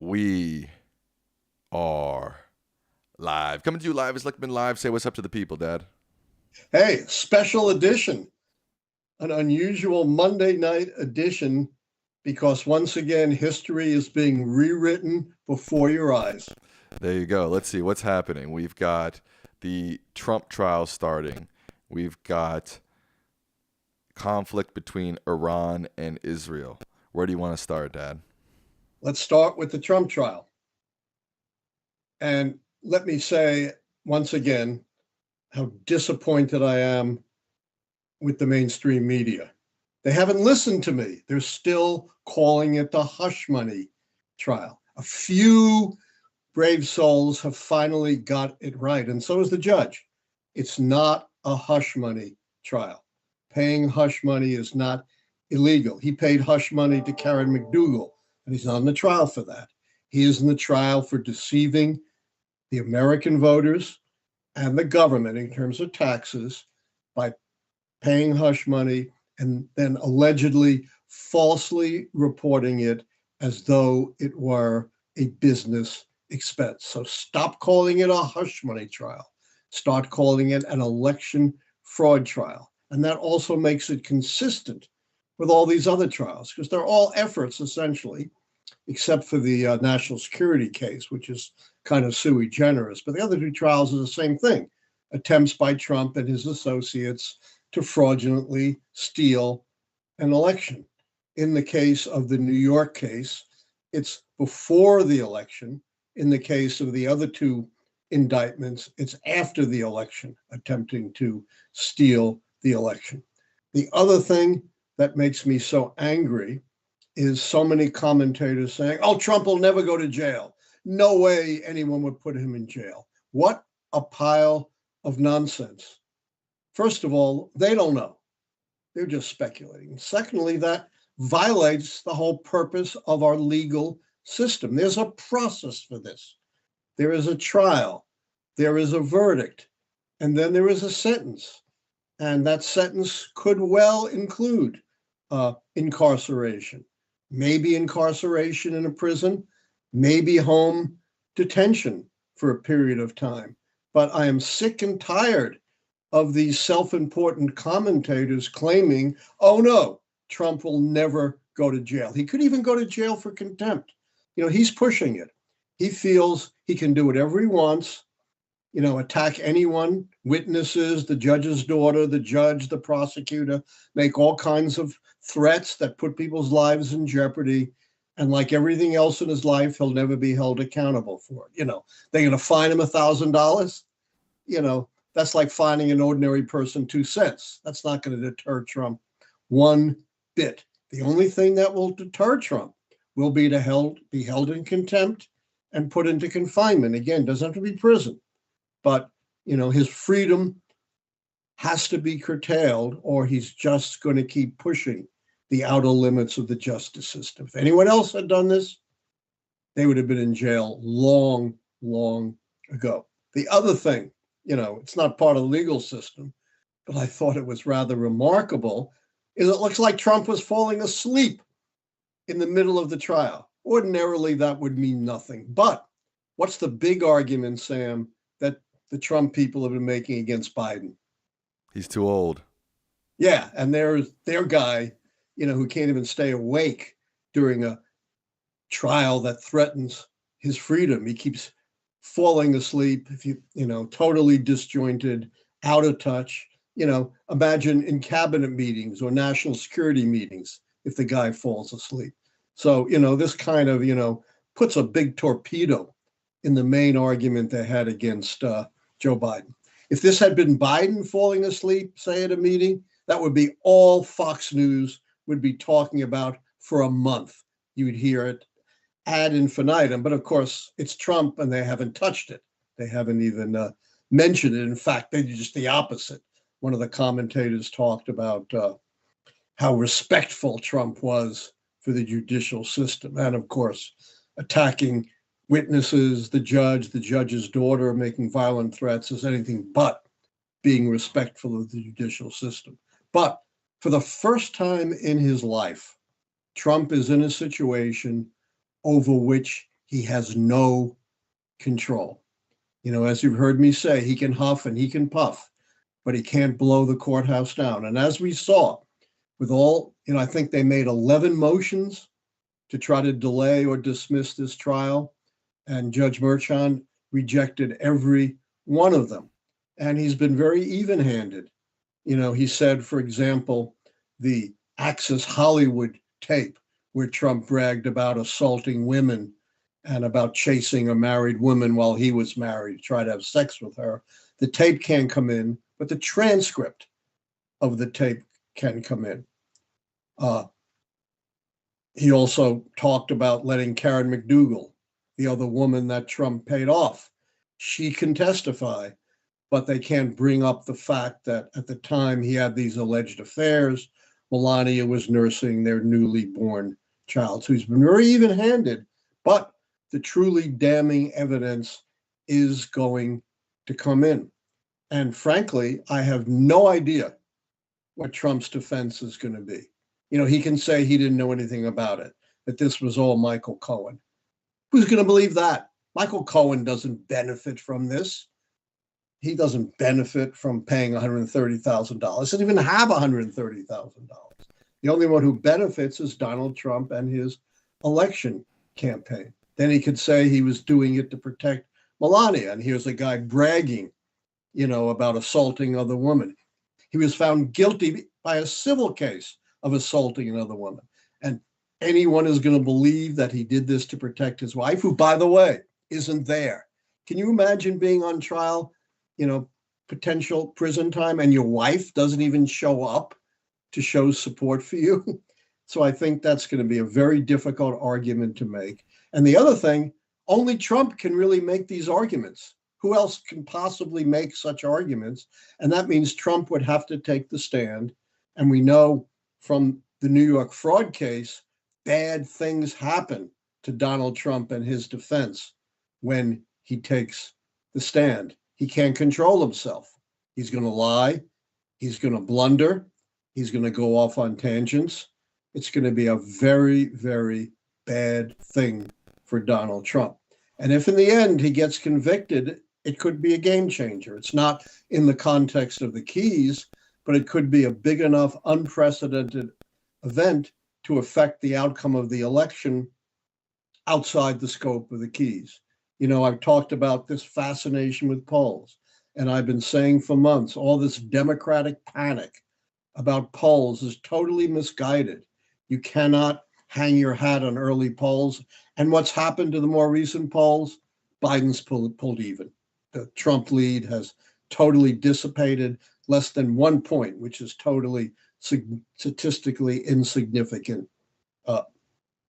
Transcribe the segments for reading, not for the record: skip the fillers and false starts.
We are live. Coming to you live as Lichtman Live. Say what's up to the people, Dad. Hey, special edition. An unusual Monday night edition because once again, history is being rewritten before your eyes. There you go. Let's see what's happening. We've got the Trump trial starting. We've got conflict between Iran and Israel. Where do you want to start, Dad? Let's start with the Trump trial. And let me say once again how disappointed I am with the mainstream media. They haven't listened to me. They're still calling it the hush money trial. A few brave souls have finally got it right, and so is the judge. It's not a hush money trial. Paying hush money is not illegal. He paid hush money to Karen McDougal, and he's not in the trial for that. He is in the trial for deceiving the American voters and the government in terms of taxes by paying hush money and then allegedly falsely reporting it as though it were a business expense. So stop calling it a hush money trial. Start calling it an election fraud trial. And that also makes it consistent with all these other trials, because they're all efforts essentially, except for the national security case, which is kind of sui generis. But the other two trials are the same thing. Attempts by Trump and his associates to fraudulently steal an election. In the case of the New York case, it's before the election. In the case of the other two indictments, it's after the election, attempting to steal the election. The other thing that makes me so angry is so many commentators saying, oh, Trump will never go to jail. No way anyone would put him in jail. What a pile of nonsense. First of all, they don't know. They're just speculating. Secondly, that violates the whole purpose of our legal system. There's a process for this. There is a trial. There is a verdict. And then there is a sentence. And that sentence could well include incarceration. Maybe incarceration in a prison, maybe home detention for a period of time. But I am sick and tired of these self-important commentators claiming, oh no, Trump will never go to jail. He could even go to jail for contempt. You know, he's pushing it. He feels he can do whatever he wants, you know, attack anyone, witnesses, the judge's daughter, the judge, the prosecutor, make all kinds of threats that put people's lives in jeopardy. And like everything else in his life, he'll never be held accountable for it. You know, they're going to fine him $1,000. You know, that's like fining an ordinary person 2 cents. That's not going to deter Trump one bit. The only thing that will deter Trump will be to be held in contempt and put into confinement. Again, doesn't have to be prison, but you know, his freedom has to be curtailed, or he's just going to keep pushing the outer limits of the justice system. If anyone else had done this, they would have been in jail long, long ago. The other thing, you know, it's not part of the legal system, but I thought it was rather remarkable, is it looks like Trump was falling asleep in the middle of the trial. Ordinarily, that would mean nothing. But what's the big argument, Sam, that the Trump people have been making against Biden? He's too old. Yeah, and there's their guy, you know, who can't even stay awake during a trial that threatens his freedom. He keeps falling asleep, you know, totally disjointed, out of touch. You know, imagine in cabinet meetings or national security meetings if the guy falls asleep. So, you know, this kind of, you know, puts a big torpedo in the main argument they had against Joe Biden. If this had been Biden falling asleep, say at a meeting, that would be all Fox News would be talking about for a month. You would hear it ad infinitum. But of course, it's Trump and they haven't touched it. They haven't even mentioned it. In fact, they did just the opposite. One of the commentators talked about how respectful Trump was for the judicial system. And of course, attacking witnesses, the judge's daughter, making violent threats is anything but being respectful of the judicial system. But for the first time in his life, Trump is in a situation over which he has no control. You know, as you've heard me say, he can huff and he can puff, but he can't blow the courthouse down. And as we saw with all, you know, I think they made 11 motions to try to delay or dismiss this trial, and Judge Merchan rejected every one of them. And he's been very even-handed. You know, he said, for example, the Access Hollywood tape where Trump bragged about assaulting women and about chasing a married woman while he was married, try to have sex with her. The tape can't come in, but the transcript of the tape can come in. He also talked about letting Karen McDougal, the other woman that Trump paid off, she can testify, but they can't bring up the fact that at the time he had these alleged affairs, Melania was nursing their newly born child. So he's been very even-handed, but the truly damning evidence is going to come in. And frankly, I have no idea what Trump's defense is going to be. You know, he can say he didn't know anything about it, that this was all Michael Cohen. Who's going to believe that? Michael Cohen doesn't benefit from this. He doesn't benefit from paying $130,000. He doesn't even have $130,000. The only one who benefits is Donald Trump and his election campaign. Then he could say he was doing it to protect Melania. And here's a guy bragging, you know, about assaulting other women. He was found guilty by a civil case of assaulting another woman. And anyone is going to believe that he did this to protect his wife, who, by the way, isn't there. Can you imagine being on trial, you know, potential prison time, and your wife doesn't even show up to show support for you? So I think that's going to be a very difficult argument to make. And the other thing, only Trump can really make these arguments. Who else can possibly make such arguments? And that means Trump would have to take the stand. And we know from the New York fraud case, bad things happen to Donald Trump and his defense when he takes the stand. He can't control himself. He's going to lie. He's going to blunder. He's going to go off on tangents. It's going to be a very, very bad thing for Donald Trump. And if in the end he gets convicted, it could be a game changer. It's not in the context of the keys, but it could be a big enough, unprecedented event to affect the outcome of the election outside the scope of the keys. You know, I've talked about this fascination with polls, and I've been saying for months, all this Democratic panic about polls is totally misguided. You cannot hang your hat on early polls. And what's happened to the more recent polls? Biden's pulled even. The Trump lead has totally dissipated, less than 1 point, which is totally statistically insignificant,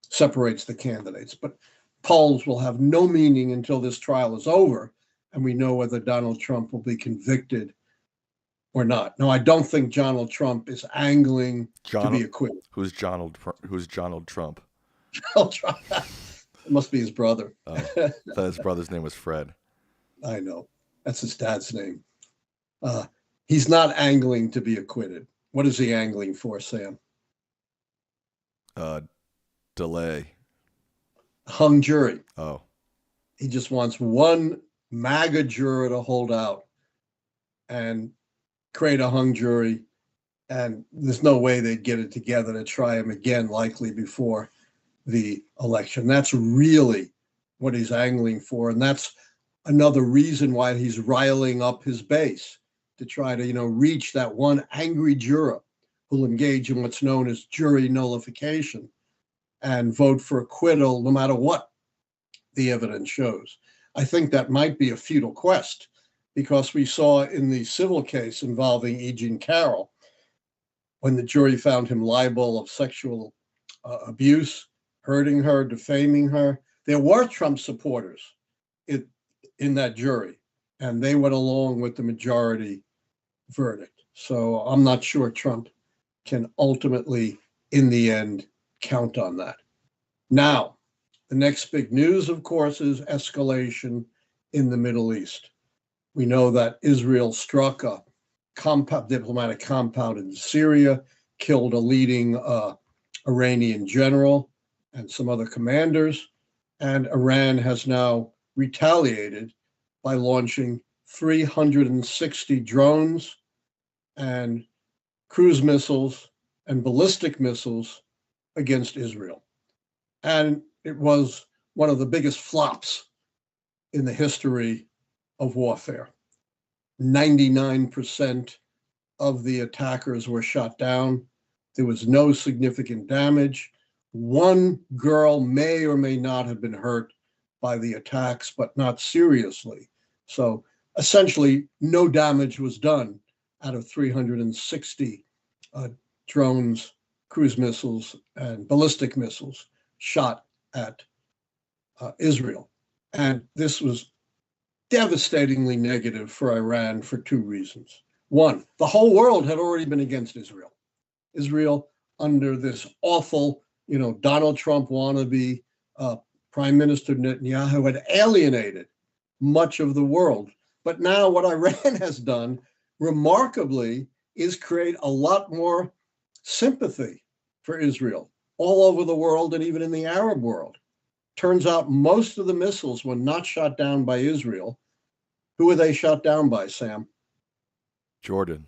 separates the candidates. But polls will have no meaning until this trial is over and we know whether Donald Trump will be convicted or not. No, I don't think Donald Trump is angling to be acquitted. Who's Donald Trump? Donald Trump. It must be his brother. Oh, I thought his brother's name was Fred. I know. That's his dad's name. He's not angling to be acquitted. What is he angling for, Sam? Delay. Hung jury. Oh. He just wants one MAGA juror to hold out and create a hung jury. And there's no way they'd get it together to try him again, likely before the election. That's really what he's angling for. And that's another reason why he's riling up his base to try to, you know, reach that one angry juror who'll engage in what's known as jury nullification and vote for acquittal no matter what the evidence shows. I think that might be a futile quest, because we saw in the civil case involving E. Jean Carroll, when the jury found him liable of sexual abuse, hurting her, defaming her, there were Trump supporters in that jury, and they went along with the majority verdict. So I'm not sure Trump can ultimately, in the end, count on that. Now, the next big news, of course, is escalation in the Middle East. We know that Israel struck a diplomatic compound in Syria, killed a leading Iranian general and some other commanders. And Iran has now retaliated by launching 360 drones and cruise missiles and ballistic missiles against Israel. And it was one of the biggest flops in the history of warfare. 99% of the attackers were shot down. There was no significant damage. One girl may or may not have been hurt by the attacks, but not seriously. So essentially, no damage was done out of 360 drones, cruise missiles, and ballistic missiles shot at Israel. And this was devastatingly negative for Iran for two reasons. One, the whole world had already been against Israel. Israel, under this awful, Donald Trump wannabe Prime Minister Netanyahu, had alienated much of the world. But now what Iran has done, remarkably, is create a lot more sympathy for Israel all over the world and even in the Arab world. Turns out most of the missiles were not shot down by Israel. Who were they shot down by, Sam? Jordan,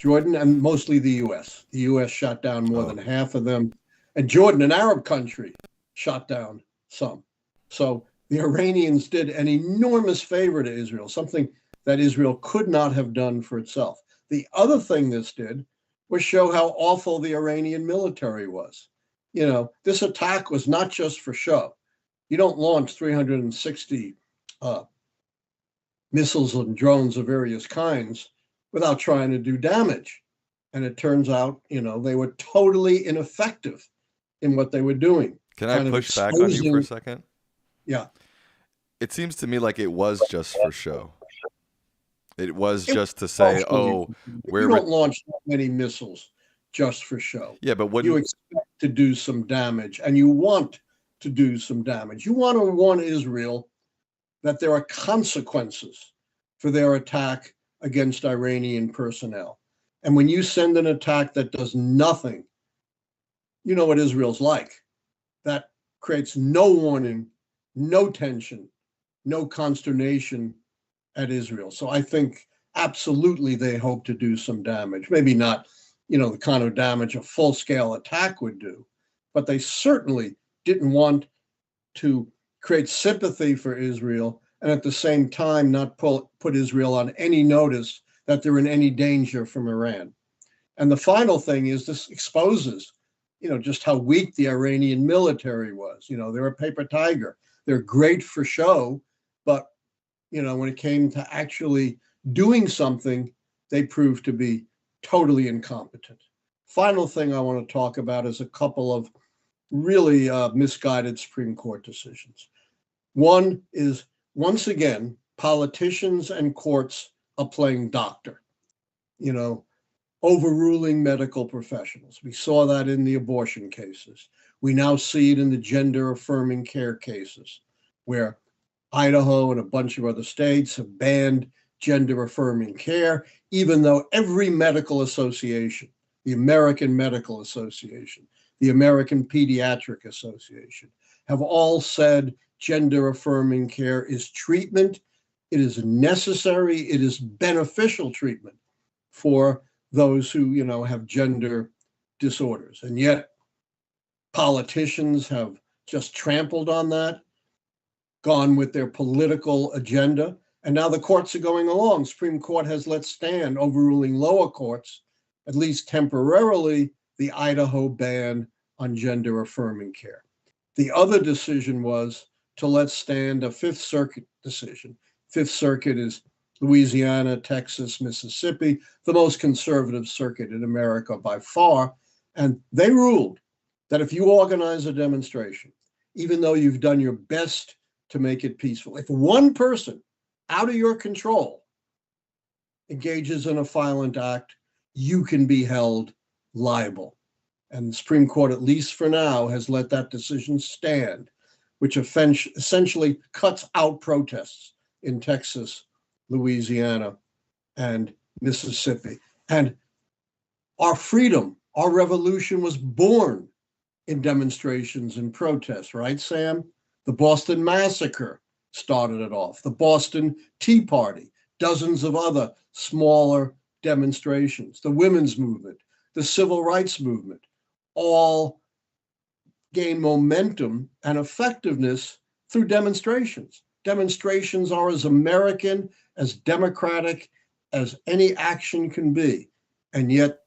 and mostly the U.S. The U.S. shot down more than half of them. And Jordan, an Arab country, shot down some. So the Iranians did an enormous favor to Israel, something that Israel could not have done for itself. The other thing this did was show how awful the Iranian military was. This attack was not just for show. You don't launch 360 missiles and drones of various kinds without trying to do damage. And it turns out, they were totally ineffective in what they were doing. Can I push back on you for a second? Yeah. It seems to me like it was just for show. It was just to say, you don't launch that many missiles just for show. Yeah, but what you expect to do some damage, and you want to do some damage. You want to warn Israel that there are consequences for their attack against Iranian personnel. And when you send an attack that does nothing, you know what Israel's like. That creates no warning, no tension, no consternation at Israel. So I think absolutely they hope to do some damage. Maybe not, the kind of damage a full-scale attack would do, but they certainly didn't want to create sympathy for Israel and at the same time not put Israel on any notice that they're in any danger from Iran. And the final thing is this exposes, just how weak the Iranian military was. They're a paper tiger. They're great for show, but, when it came to actually doing something, they proved to be totally incompetent. Final thing I want to talk about is a couple of really misguided Supreme Court decisions. One is, once again, politicians and courts are playing doctor, overruling medical professionals. We saw that in the abortion cases. We now see it in the gender-affirming care cases, where Idaho and a bunch of other states have banned gender-affirming care, even though every medical association, the American Medical Association, the American Pediatric Association, have all said gender-affirming care is treatment, it is necessary, it is beneficial treatment for those who, have gender disorders. And yet politicians have just trampled on that, gone with their political agenda, and now the courts are going along. Supreme Court has let stand, overruling lower courts, at least temporarily, the Idaho ban on gender-affirming care. The other decision was to let stand a Fifth Circuit decision. Fifth Circuit is Louisiana, Texas, Mississippi, the most conservative circuit in America by far. And they ruled that if you organize a demonstration, even though you've done your best to make it peaceful, if one person out of your control engages in a violent act, you can be held liable. And the Supreme Court, at least for now, has let that decision stand, which essentially cuts out protests in Texas, Louisiana, and Mississippi. And our freedom, our revolution was born in demonstrations and protests, right, Sam? The Boston Massacre started it off, the Boston Tea Party, dozens of other smaller demonstrations, the women's movement, the civil rights movement, all gain momentum and effectiveness through demonstrations. Demonstrations are as American, as democratic as any action can be. And yet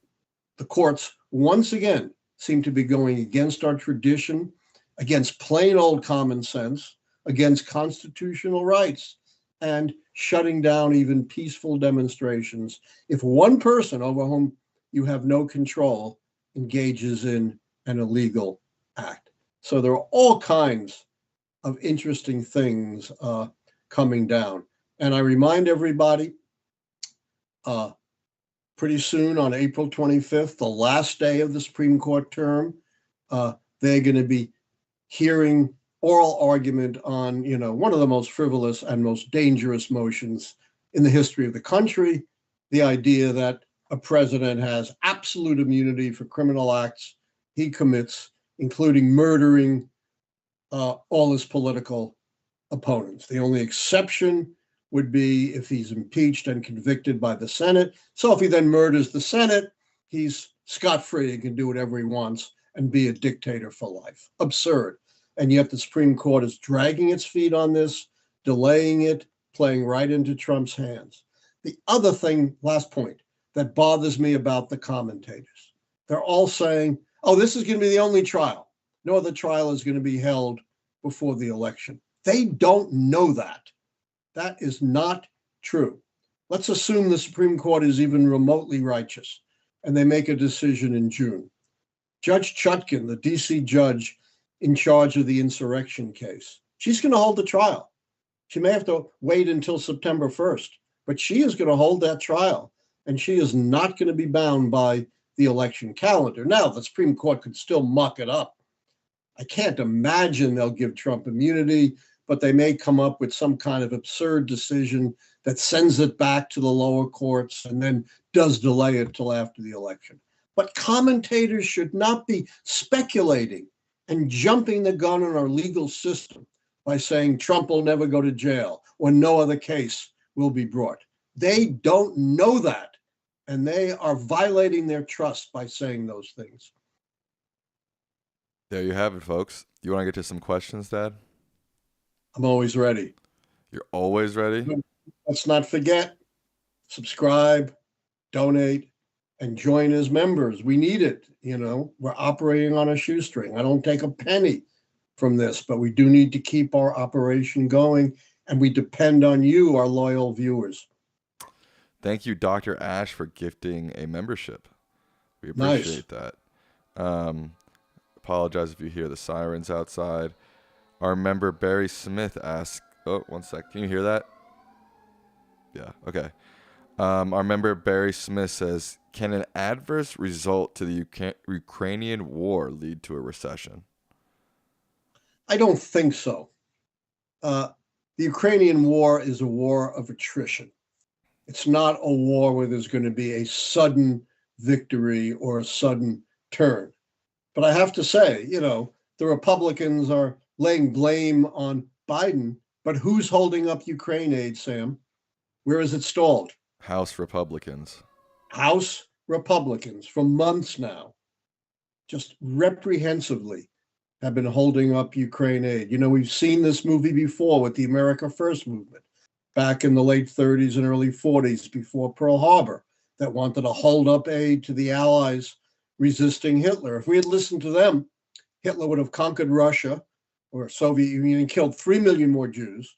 the courts, once again, seem to be going against our tradition, against plain old common sense, against constitutional rights, and shutting down even peaceful demonstrations if one person over whom you have no control engages in an illegal act. So there are all kinds of interesting things coming down. And I remind everybody, pretty soon on April 25th, the last day of the Supreme Court term, they're going to be hearing oral argument on, one of the most frivolous and most dangerous motions in the history of the country, the idea that a president has absolute immunity for criminal acts he commits, including murdering all his political opponents. The only exception would be if he's impeached and convicted by the Senate. So if he then murders the Senate, he's scot-free and can do whatever he wants and be a dictator for life. Absurd. And yet the Supreme Court is dragging its feet on this, delaying it, playing right into Trump's hands. The other thing, last point, that bothers me about the commentators, they're all saying, oh, this is going to be the only trial. No other trial is going to be held before the election. They don't know that. That is not true. Let's assume the Supreme Court is even remotely righteous and they make a decision in June. Judge Chutkan, the DC judge in charge of the insurrection case, she's going to hold the trial. She may have to wait until September 1st, but she is going to hold that trial, and she is not going to be bound by the election calendar. Now, the Supreme Court could still muck it up. I can't imagine they'll give Trump immunity, but they may come up with some kind of absurd decision that sends it back to the lower courts and then does delay it till after the election. But commentators should not be speculating and jumping the gun on our legal system by saying Trump will never go to jail or no other case will be brought. They don't know that, and they are violating their trust by saying those things. There you have it, folks. You want to get to some questions, Dad? I'm always ready. You're always ready? Let's not forget, subscribe, donate, and join as members. We need it. We're operating on a shoestring. I don't take a penny from this, but we do need to keep our operation going, and we depend on you, our loyal viewers. Thank you, Dr. Ash, for gifting a membership. We appreciate that. Apologize if you hear the sirens outside. Our member Barry Smith asks, oh, one sec. Can you hear that? Yeah, okay. Our member Barry Smith says, can an adverse result to the Ukrainian war lead to a recession? I don't think so. The Ukrainian war is a war of attrition. It's not a war where there's going to be a sudden victory or a sudden turn. But I have to say, the Republicans are laying blame on Biden, but who's holding up Ukraine aid, Sam? Where is it stalled? House Republicans. House Republicans for months now, just reprehensibly, have been holding up Ukraine aid. We've seen this movie before with the America First movement back in the late 30s and early 40s before Pearl Harbor that wanted to hold up aid to the Allies resisting Hitler. If we had listened to them, Hitler would have conquered Russia or Soviet Union and killed 3 million more Jews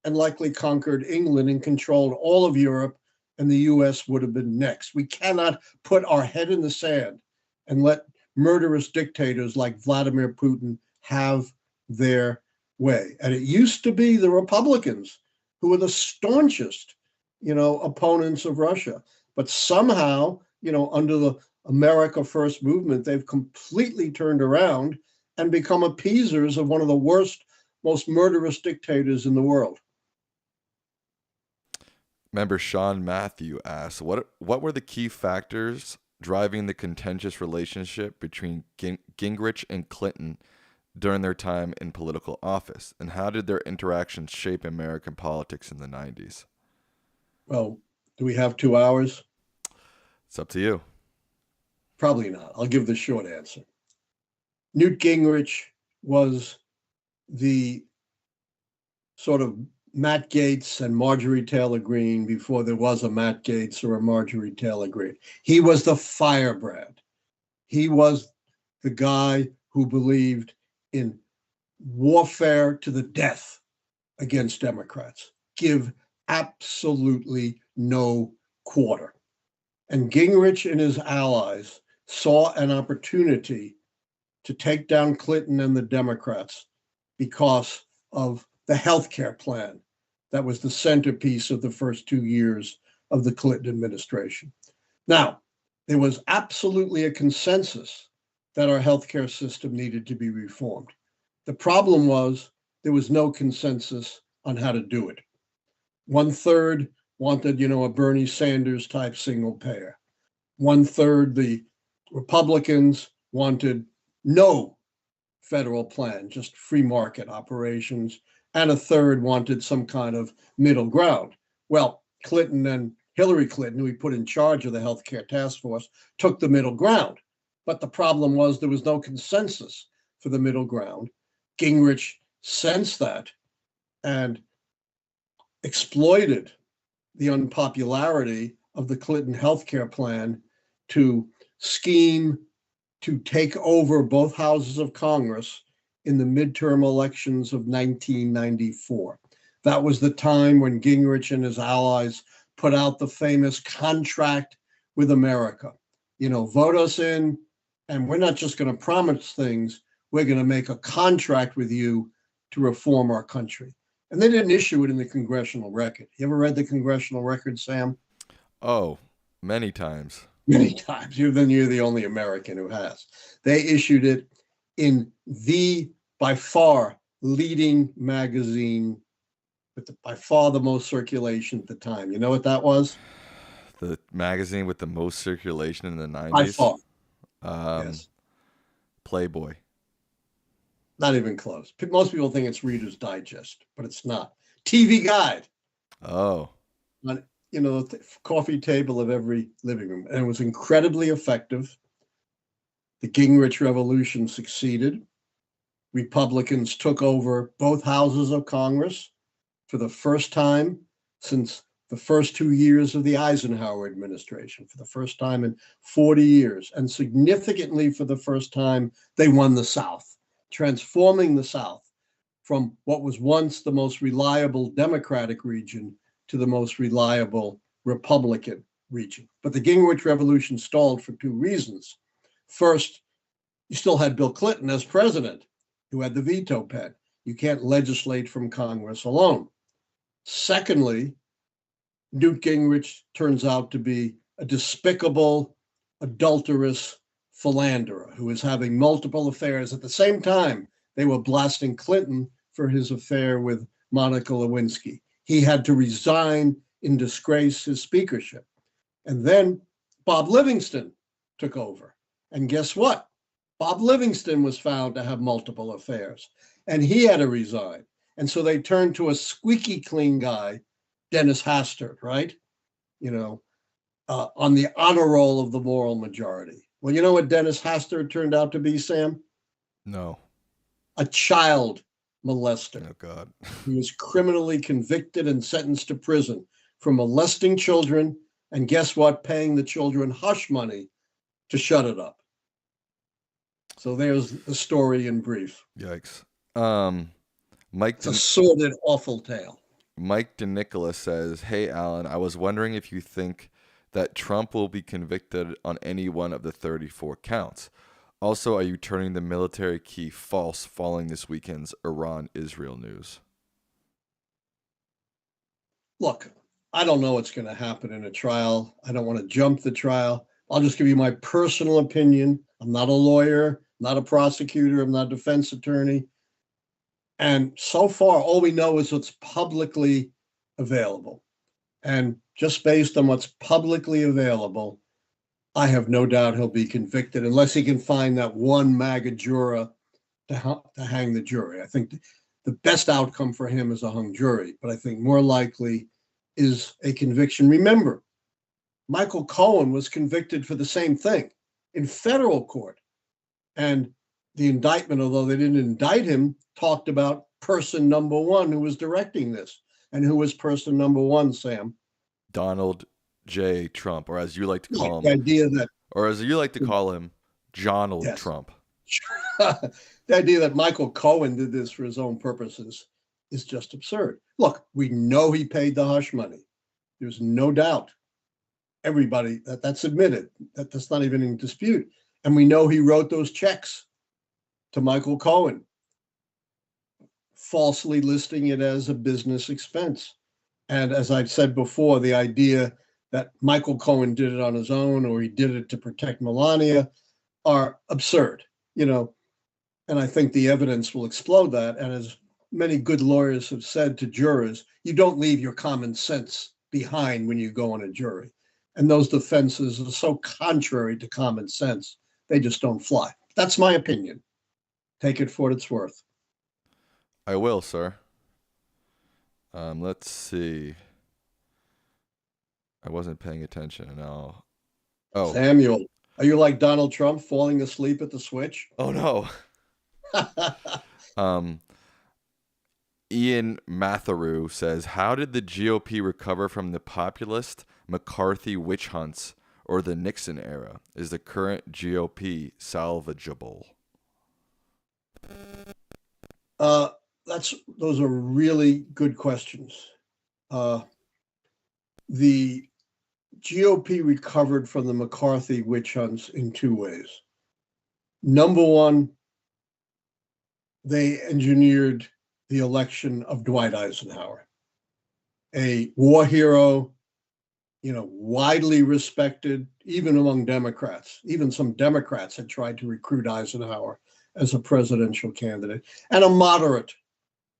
and likely conquered England and controlled all of Europe, and the US would have been next. We cannot put our head in the sand and let murderous dictators like Vladimir Putin have their way. And it used to be the Republicans who were the staunchest, opponents of Russia. But somehow, under the America First movement, they've completely turned around and become appeasers of one of the worst, most murderous dictators in the world. Member Sean Matthew asks, what were the key factors driving the contentious relationship between Gingrich and Clinton during their time in political office? And how did their interactions shape American politics in the 90s? Well, do we have 2 hours? It's up to you. Probably not. I'll give the short answer. Newt Gingrich was the sort of Matt Gaetz and Marjorie Taylor Greene before there was a Matt Gaetz or a Marjorie Taylor Greene. He was the firebrand. He was the guy who believed in warfare to the death against Democrats. Give absolutely no quarter. And Gingrich and his allies saw an opportunity to take down Clinton and the Democrats because of the healthcare plan that was the centerpiece of the first 2 years of the Clinton administration. Now, there was absolutely a consensus that our healthcare system needed to be reformed. The problem was there was no consensus on how to do it. 1/3 wanted, a Bernie Sanders type single payer. 1/3, the Republicans wanted no federal plan, just free market operations. And 1/3 wanted some kind of middle ground. Well, Clinton and Hillary Clinton, who we put in charge of the healthcare task force, took the middle ground. But the problem was there was no consensus for the middle ground. Gingrich sensed that and exploited the unpopularity of the Clinton healthcare plan to scheme to take over both houses of Congress in the midterm elections of 1994. That was the time when Gingrich and his allies put out the famous contract with America. Vote us in, and we're not just going to promise things, we're going to make a contract with you to reform our country. And they didn't issue it in the congressional record. You ever read the congressional record, Sam? Oh, many times. Many times. You're the only American who has. They issued it in the, by far, leading magazine with by far the most circulation at the time. You know what that was? The magazine with the most circulation in the 90s? By far. Yes. Playboy. Not even close. Most people think it's Reader's Digest, but it's not. TV Guide. Oh. On, the coffee table of every living room. And it was incredibly effective. The Gingrich Revolution succeeded. Republicans took over both houses of Congress for the first time since the first 2 years of the Eisenhower administration, for the first time in 40 years. And significantly, for the first time, they won the South, transforming the South from what was once the most reliable Democratic region to the most reliable Republican region. But the Gingrich Revolution stalled for two reasons. First, you still had Bill Clinton as president, who had the veto pen. You can't legislate from Congress alone. Secondly, Newt Gingrich turns out to be a despicable, adulterous philanderer who is having multiple affairs. At the same time, they were blasting Clinton for his affair with Monica Lewinsky. He had to resign in disgrace his speakership. And then Bob Livingston took over. And guess what? Bob Livingston was found to have multiple affairs, and he had to resign. And so they turned to a squeaky clean guy, Dennis Hastert, right? On the honor roll of the moral majority. Well, you know what Dennis Hastert turned out to be, Sam? No. A child molester. Oh, God. He was criminally convicted and sentenced to prison for molesting children, and guess what? Paying the children hush money to shut it up. So there's the story in brief. Yikes. Mike, it's a sordid, awful tale. Mike DeNicola says, "Hey, Allan, I was wondering if you think that Trump will be convicted on any one of the 34 counts. Also, are you turning the military key false following this weekend's Iran-Israel news?" Look, I don't know what's going to happen in a trial. I don't want to jump the trial. I'll just give you my personal opinion. I'm not a lawyer, not a prosecutor, I'm not a defense attorney. And so far, all we know is what's publicly available. And just based on what's publicly available, I have no doubt he'll be convicted unless he can find that one MAGA juror to hang the jury. I think the best outcome for him is a hung jury, but I think more likely is a conviction. Remember, Michael Cohen was convicted for the same thing in federal court. And the indictment, although they didn't indict him, talked about person number one who was directing this. And who was person number one, Sam? Donald J. Trump, or as you like to call The him, idea that, or as you like to call him, Jonald yes. Trump. The idea that Michael Cohen did this for his own purposes is just absurd. Look, we know he paid the hush money. There's no doubt. Everybody, that's admitted. That's not even in dispute. And we know he wrote those checks to Michael Cohen, falsely listing it as a business expense. And as I've said before, the idea that Michael Cohen did it on his own or he did it to protect Melania are absurd, and I think the evidence will explode that. And as many good lawyers have said to jurors, you don't leave your common sense behind when you go on a jury. And those defenses are so contrary to common sense, they just don't fly. That's my opinion. Take it for what it's worth. I will, sir. Let's see. I wasn't paying attention. No. Oh, Samuel, are you like Donald Trump falling asleep at the switch? Oh no. Ian Matheru says, how did the GOP recover from the populist McCarthy witch hunts or the Nixon era? Is the current GOP salvageable? Those are really good questions. The GOP recovered from the McCarthy witch hunts in two ways. Number one, they engineered the election of Dwight Eisenhower, a war hero, widely respected, even among Democrats. Even some Democrats had tried to recruit Eisenhower as a presidential candidate, and a moderate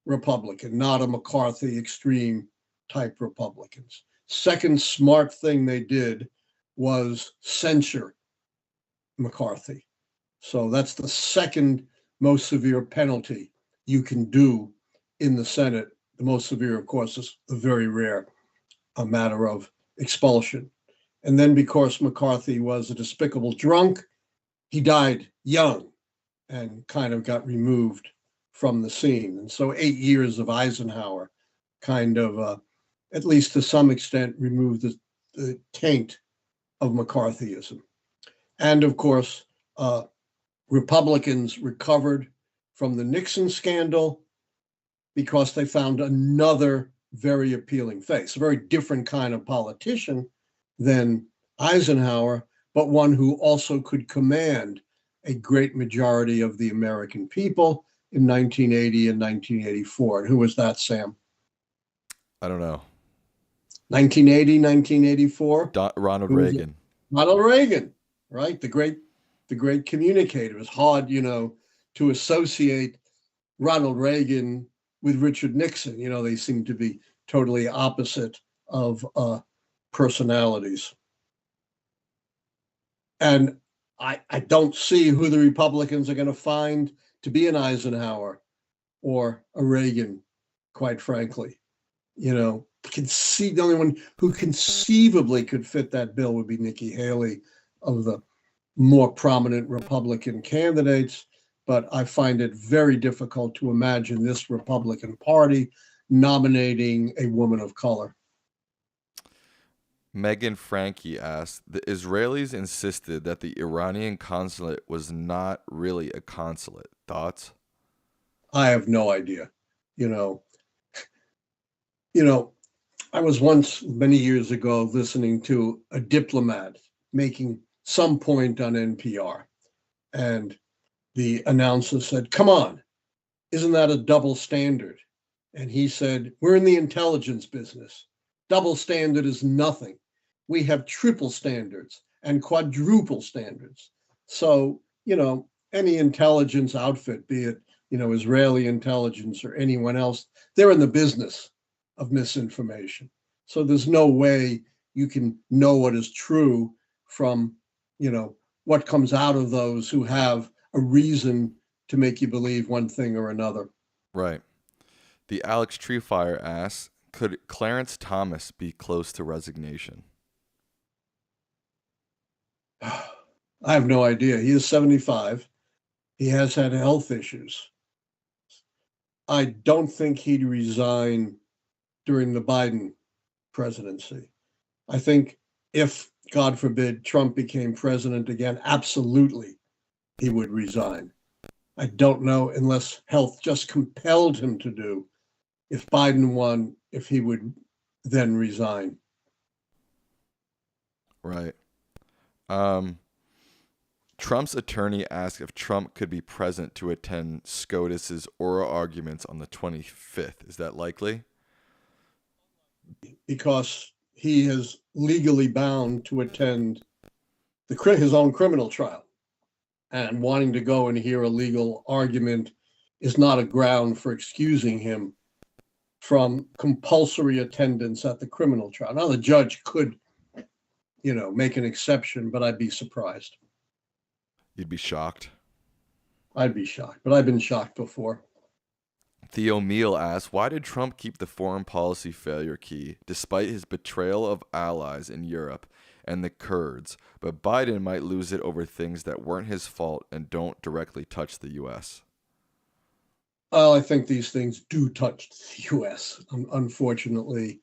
Republican, not a McCarthy extreme type Republicans. Second smart thing they did was censure McCarthy. So that's the second most severe penalty you can do in the Senate. The most severe, of course, is the very rare a matter of expulsion. And then because McCarthy was a despicable drunk, he died young and kind of got removed from the scene. And so 8 years of Eisenhower kind of, at least to some extent, removed the taint of McCarthyism. And of course, Republicans recovered from the Nixon scandal because they found another very appealing face, a very different kind of politician than Eisenhower, but one who also could command a great majority of the American people in 1980 and 1984. And who was that, Sam? I don't know. 1980, 1984? Ronald Reagan. Ronald Reagan, right? The great communicator. It was hard, to associate Ronald Reagan with Richard Nixon. They seem to be totally opposite of personalities. And I don't see who the Republicans are going to find to be an Eisenhower or a Reagan, quite frankly. The only one who conceivably could fit that bill would be Nikki Haley, of the more prominent Republican candidates. But I find it very difficult to imagine this Republican Party nominating a woman of color. Megan Frankie asked, the Israelis insisted that the Iranian consulate was not really a consulate. Thoughts? I have no idea. I was once, many years ago, listening to a diplomat making some point on NPR. And the announcer said, come on, isn't that a double standard? And he said, we're in the intelligence business. Double standard is nothing. We have triple standards and quadruple standards. So, any intelligence outfit, be it, Israeli intelligence or anyone else, they're in the business of misinformation. So there's no way you can know what is true from what comes out of those who have a reason to make you believe one thing or another. Right. The Alex Treefire asks, could Clarence Thomas be close to resignation? I have no idea. He is 75. He has had health issues. I don't think he'd resign during the Biden presidency. I think if, God forbid, Trump became president again, absolutely he would resign. I don't know, unless health just compelled him to do, if Biden won, if he would then resign. Right. Trump's attorney asked if Trump could be present to attend SCOTUS's oral arguments on the 25th. Is that likely? Because he is legally bound to attend his own criminal trial. And wanting to go and hear a legal argument is not a ground for excusing him from compulsory attendance at the criminal trial. Now, the judge could, make an exception, but I'd be surprised. You'd be shocked? I'd be shocked, but I've been shocked before. Theo Meal asks, why did Trump keep the foreign policy failure key despite his betrayal of allies in Europe and the Kurds, but Biden might lose it over things that weren't his fault and don't directly touch the U.S.? Well, I think these things do touch the U.S. Unfortunately,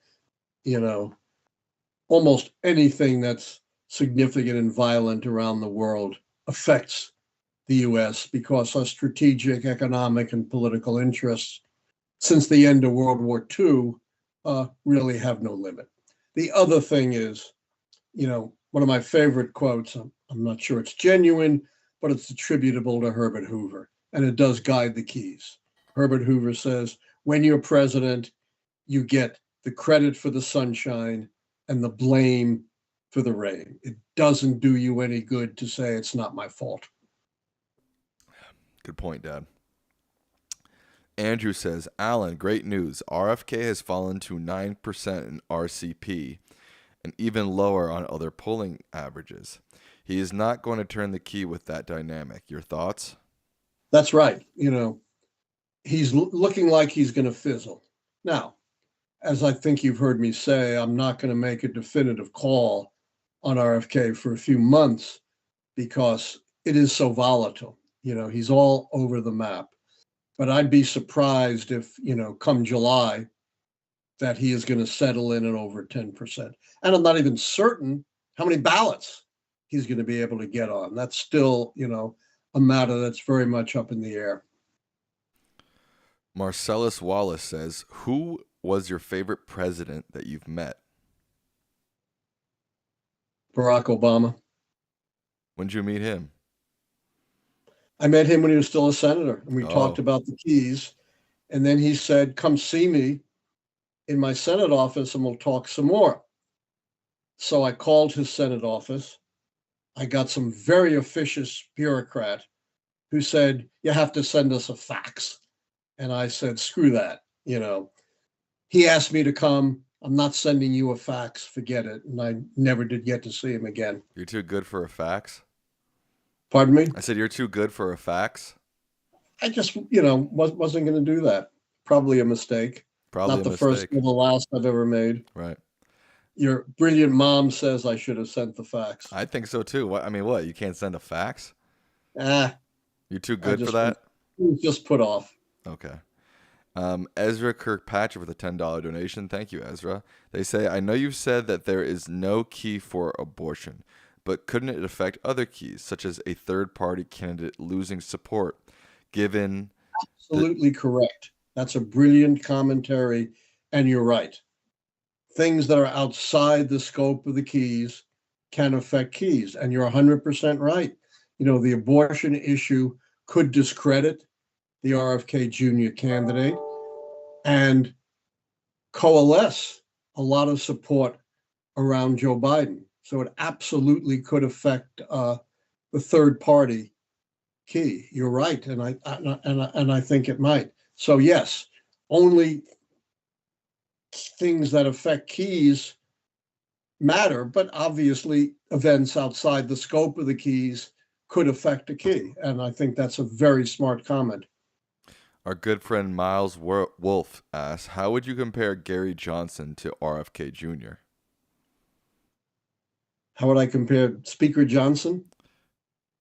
almost anything that's significant and violent around the world affects the U.S. because our strategic, economic, and political interests since the end of World War II really have no limit. The other thing is, one of my favorite quotes, I'm not sure it's genuine, but it's attributable to Herbert Hoover, and it does guide the keys. Herbert Hoover says, when you're president, you get the credit for the sunshine and the blame for the rain. It doesn't do you any good to say it's not my fault. Good point, Dad. Andrew says, Allan, great news. RFK has fallen to 9% in RCP and even lower on other polling averages. He is not going to turn the key with that dynamic. Your thoughts? That's right. He's looking like he's going to fizzle. Now, as I think you've heard me say, I'm not going to make a definitive call on RFK for a few months because it is so volatile. He's all over the map. But I'd be surprised if, come July, that he is going to settle in at over 10%. And I'm not even certain how many ballots he's going to be able to get on. That's still, a matter that's very much up in the air. Marcellus Wallace says, who was your favorite president that you've met? Barack Obama. When did you meet him? I met him when he was still a senator, and we talked about the keys. And then he said, come see me in my Senate office and we'll talk some more. So I called his Senate office. I got some very officious bureaucrat who said, you have to send us a fax. And I said, screw that. He asked me to come. I'm not sending you a fax. Forget it. And I never did get to see him again. You're too good for a fax? Pardon me? I said, you're too good for a fax? I just, wasn't going to do that. Probably a mistake. Probably not the first or the last I've ever made. Right. Your brilliant mom says I should have sent the fax. I think so too. What? You can't send a fax? You're too good for that? Just put off. Okay. Ezra Kirkpatrick with a $10 donation. Thank you, Ezra. They say, I know you've said that there is no key for abortion, but couldn't it affect other keys, such as a third-party candidate losing support, given... Absolutely correct. That's a brilliant commentary, and you're right. Things that are outside the scope of the keys can affect keys, and you're 100% right. The abortion issue could discredit the RFK Jr. candidate and coalesce a lot of support around Joe Biden. So it absolutely could affect the third party key. You're right, and I think it might. So yes, only things that affect keys matter, but obviously events outside the scope of the keys could affect a key. And I think that's a very smart comment. Our good friend Miles Wolf asks, how would you compare Gary Johnson to RFK Jr.? How would I compare Speaker Johnson?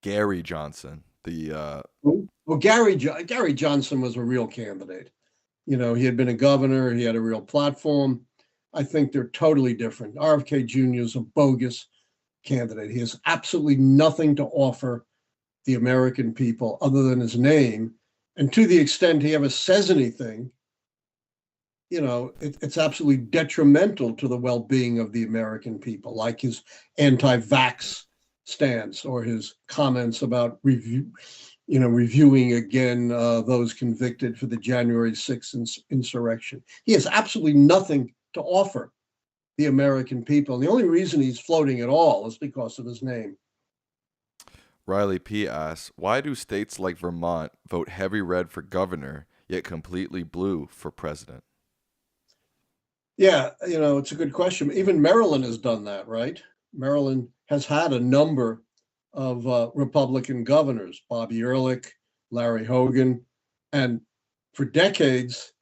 Gary Johnson, Well, Gary Johnson was a real candidate. He had been a governor. He had a real platform. I think they're totally different. RFK Jr. is a bogus candidate. He has absolutely nothing to offer the American people other than his name. And to the extent he ever says anything, it's absolutely detrimental to the well-being of the American people, like his anti-vax stance or his comments about reviewing again those convicted for the January 6th insurrection. He has absolutely nothing to offer the American people. And the only reason he's floating at all is because of his name. Riley P. asks, why do states like Vermont vote heavy red for governor, yet completely blue for president? Yeah, it's a good question. Even Maryland has done that, right? Maryland has had a number of Republican governors, Bobby Ehrlich, Larry Hogan, and for decades,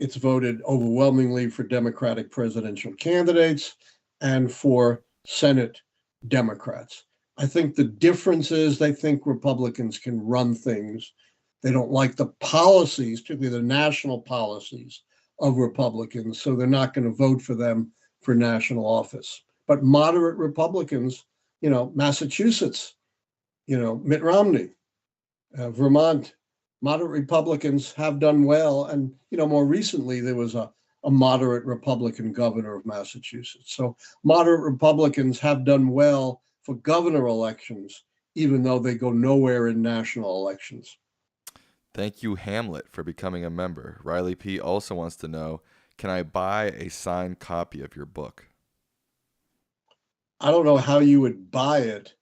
it's voted overwhelmingly for Democratic presidential candidates and for Senate Democrats. I think the difference is they think Republicans can run things. They don't like the policies, particularly the national policies of Republicans, so they're not going to vote for them for national office. But moderate Republicans, Massachusetts, Mitt Romney, Vermont, moderate Republicans have done well. And, more recently, there was a moderate Republican governor of Massachusetts. So moderate Republicans have done well for governor elections, even though they go nowhere in national elections. Thank you, Hamlet, for becoming a member. Riley P. also wants to know, can I buy a signed copy of your book? I don't know how you would buy it,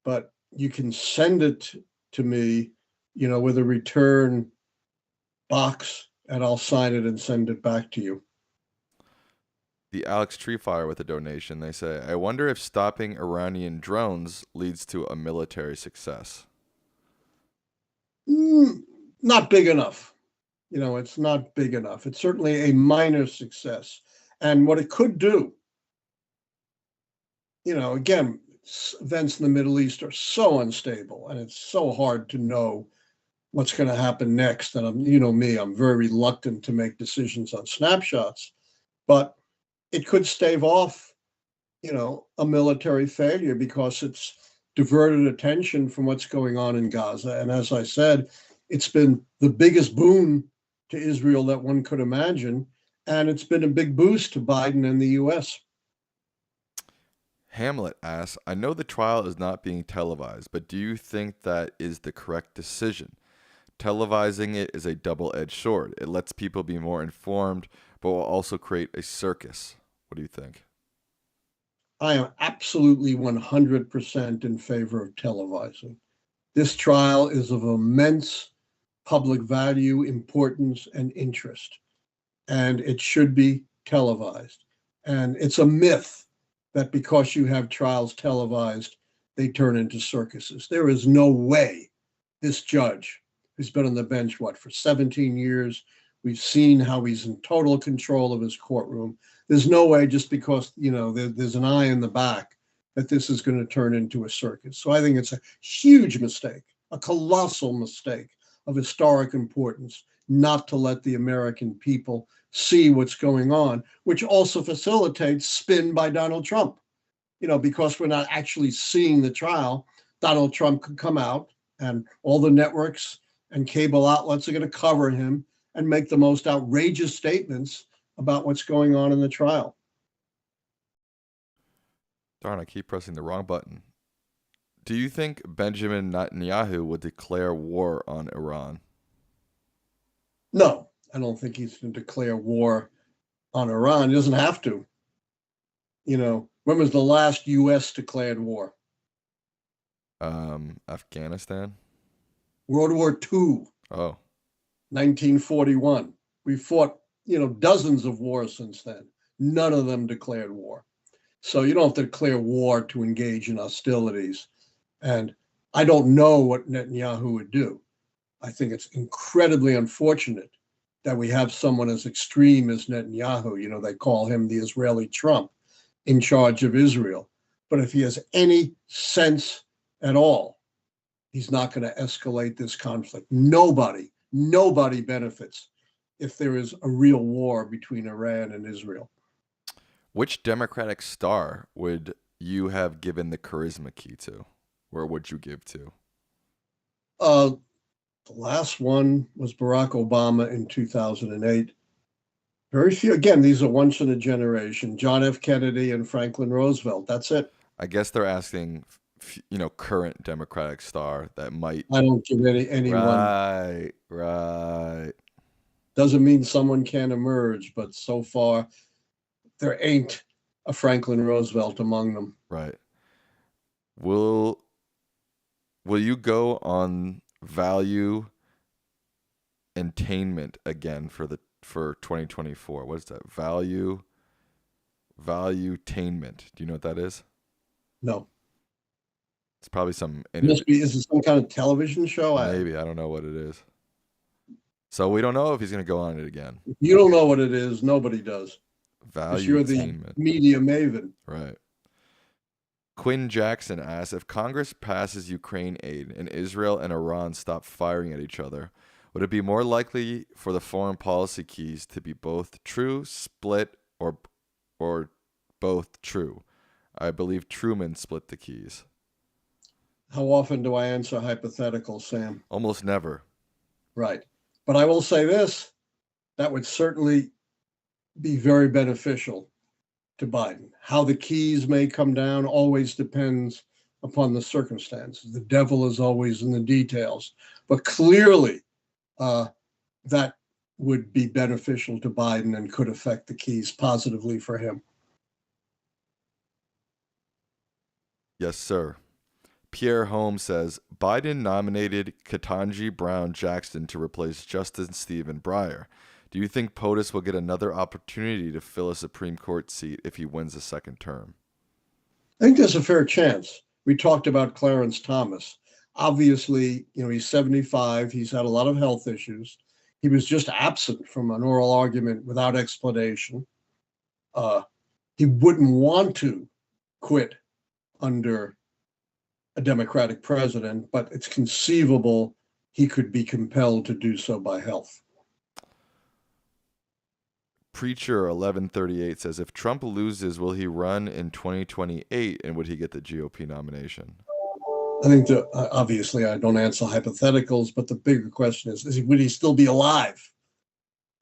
but you can send it to me, with a return box, and I'll sign it and send it back to you. The Alex Treefire with a donation. They say, I wonder if stopping Iranian drones leads to a military success. Not big enough. It's not big enough. It's certainly a minor success. And what it could do, again, events in the Middle East are so unstable and it's so hard to know what's going to happen next. And I'm very reluctant to make decisions on snapshots, but it could stave off, a military failure because it's diverted attention from what's going on in Gaza. And as I said, it's been the biggest boon to Israel that one could imagine. And it's been a big boost to Biden and the U.S. Hamlet asks, I know the trial is not being televised, but do you think that is the correct decision? Televising it is a double-edged sword. It lets people be more informed, but will also create a circus. What do you think? I am absolutely 100% in favor of televising. This trial is of immense public value, importance, and interest, and it should be televised. And it's a myth that because you have trials televised, they turn into circuses. There is no way this judge, who's been on the bench, for 17 years, we've seen how he's in total control of his courtroom. There's no way, just because, there's an eye in the back, that this is going to turn into a circus. So I think it's a huge mistake, a colossal mistake of historic importance, not to let the American people see what's going on, which also facilitates spin by Donald Trump. Because we're not actually seeing the trial, Donald Trump could come out and all the networks and cable outlets are going to cover him and make the most outrageous statements about what's going on in the trial. Darn, I keep pressing the wrong button. Do you think Benjamin Netanyahu would declare war on Iran? No, I don't think he's going to declare war on Iran. He doesn't have to. When was the last U.S. declared war? Afghanistan? World War II. Oh. 1941. We fought, dozens of wars since then. None of them declared war. So you don't have to declare war to engage in hostilities. And I don't know what Netanyahu would do. I think it's incredibly unfortunate that we have someone as extreme as Netanyahu. You know, they call him the Israeli Trump, in charge of Israel. But if he has any sense at all, he's not going to escalate this conflict. Nobody benefits if there is a real war between Iran and Israel. Which Democratic star would you have given the charisma key to, or would you give to? The last one was Barack Obama in 2008. Very few. Again, these are once in a generation. John F. Kennedy and Franklin Roosevelt. That's it. I guess they're asking, current Democratic star that might. I don't give anyone. Right. Doesn't mean someone can't emerge, but so far there ain't a Franklin Roosevelt among them. Right. Will you go on Valuetainment again for 2024? What is that? Valuetainment. Do you know what that is? No. It's probably some. Is it some kind of television show? Maybe. I don't know what it is. So we don't know if he's going to go on it again. If you don't know what it is, nobody does. Valuetainment. You're the media maven. Right. Quinn Jackson asks, if Congress passes Ukraine aid and Israel and Iran stop firing at each other, would it be more likely for the foreign policy keys to be both true, split, or both true? I believe Truman split the keys. How often do I answer hypotheticals, Sam? Almost never. Right. But I will say this, that would certainly be very beneficial to Biden. How the keys may come down always depends upon the circumstances. The devil is always in the details. But clearly, that would be beneficial to Biden and could affect the keys positively for him. Yes, sir. Pierre Holmes says, Biden nominated Ketanji Brown Jackson to replace Justice Stephen Breyer. Do you think POTUS will get another opportunity to fill a Supreme Court seat if he wins a second term? I think there's a fair chance. We talked about Clarence Thomas. Obviously, he's 75. He's had a lot of health issues. He was just absent from an oral argument without explanation. He wouldn't want to quit under a Democratic president, but it's conceivable he could be compelled to do so by health. Preacher 1138 says, if Trump loses, will he run in 2028 and would he get the GOP nomination? I think obviously I don't answer hypotheticals, but the bigger question is would he still be alive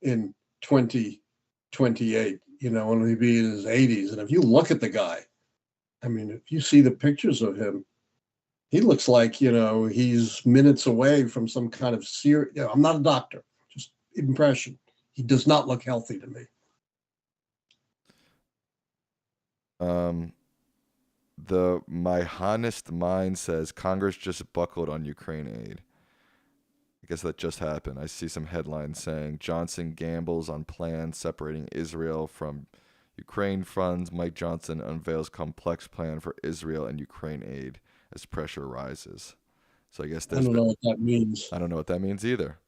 in 2028? When he be in his 80s? And if you look at the guy, I mean, if you see the pictures of him, he looks like, he's minutes away from some kind of serious, I'm not a doctor, just impression. He does not look healthy to me. My honest mind says Congress just buckled on Ukraine aid. I guess that just happened. I see some headlines saying Johnson gambles on plans separating Israel from Ukraine funds. Mike Johnson unveils complex plan for Israel and Ukraine aid as pressure rises. So I guess I don't know what that means. I don't know what that means either.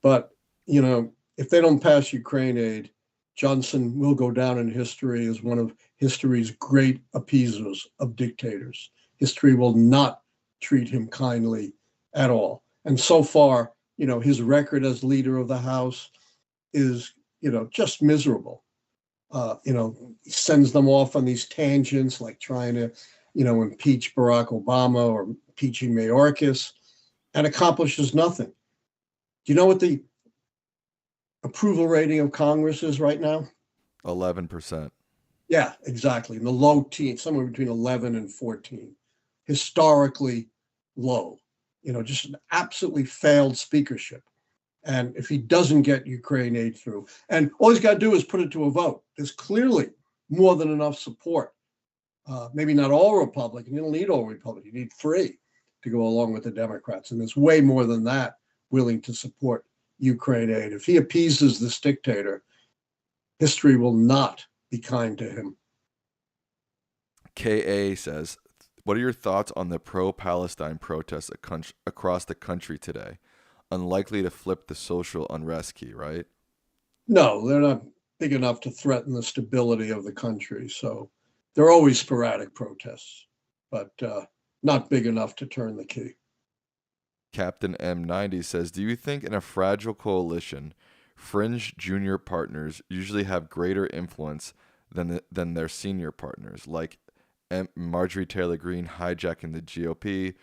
But, if they don't pass Ukraine aid, Johnson will go down in history as one of history's great appeasers of dictators. History will not treat him kindly at all. And so far, his record as leader of the House is, just miserable. He sends them off on these tangents, like trying to, impeach Barack Obama or impeaching Mayorkas, and accomplishes nothing. Do you know what the approval rating of Congress is right now? 11%. Yeah, exactly. In the low teens, somewhere between 11 and 14. Historically low. Just an absolutely failed speakership. And if he doesn't get Ukraine aid through, and all he's got to do is put it to a vote. There's clearly more than enough support. Maybe not all Republican. You don't need all Republican. You need 3 to go along with the Democrats. And there's way more than that willing to support Ukraine aid. If he appeases this dictator, history will not be kind to him. KA says, what are your thoughts on the pro-Palestine protests across the country today? Unlikely to flip the social unrest key, right? No, they're not big enough to threaten the stability of the country. So there are always sporadic protests, but not big enough to turn the key. Captain M90 says, do you think in a fragile coalition, fringe junior partners usually have greater influence than their senior partners, like Marjorie Taylor Greene hijacking the GOP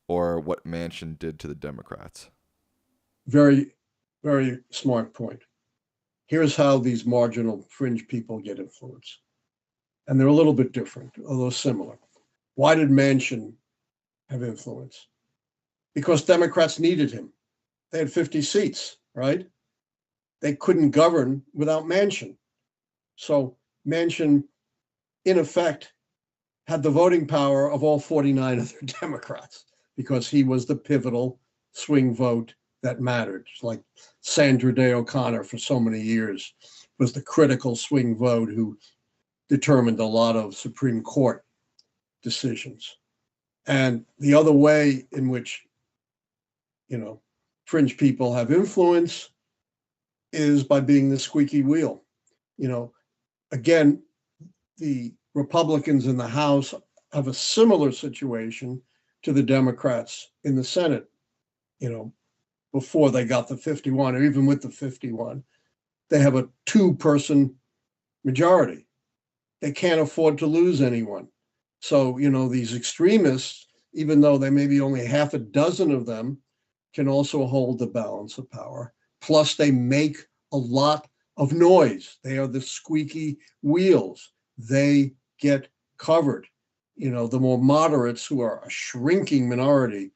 or what Manchin did to the Democrats? Very, very smart point. Here's how these marginal fringe people get influence. And they're a little bit different, although similar. Why did Manchin have influence? Because Democrats needed him. They had 50 seats, right? They couldn't govern without Manchin. So Manchin, in effect, had the voting power of all 49 other Democrats because he was the pivotal swing vote that mattered. It's like Sandra Day O'Connor for so many years was the critical swing vote who determined a lot of Supreme Court decisions. And the other way in which, fringe people have influence is by being the squeaky wheel. Again, the Republicans in the House have a similar situation to the Democrats in the Senate, before they got the 51, or even with the 51. They have a 2-person majority. They can't afford to lose anyone. So, these extremists, even though they may be only half a dozen of them, can also hold the balance of power. Plus, they make a lot of noise. They are the squeaky wheels. They get covered. The more moderates, who are a shrinking minority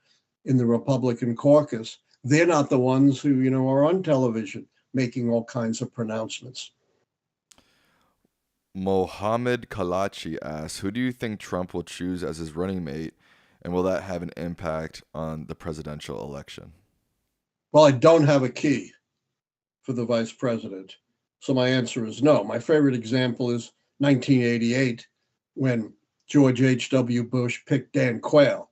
in the Republican caucus, they're not the ones who, are on television making all kinds of pronouncements. Mohammed Kalachi asks, who do you think Trump will choose as his running mate, and will that have an impact on the presidential election? Well, I don't have a key for the vice president, so my answer is no. My favorite example is 1988, when George H.W. Bush picked Dan Quayle,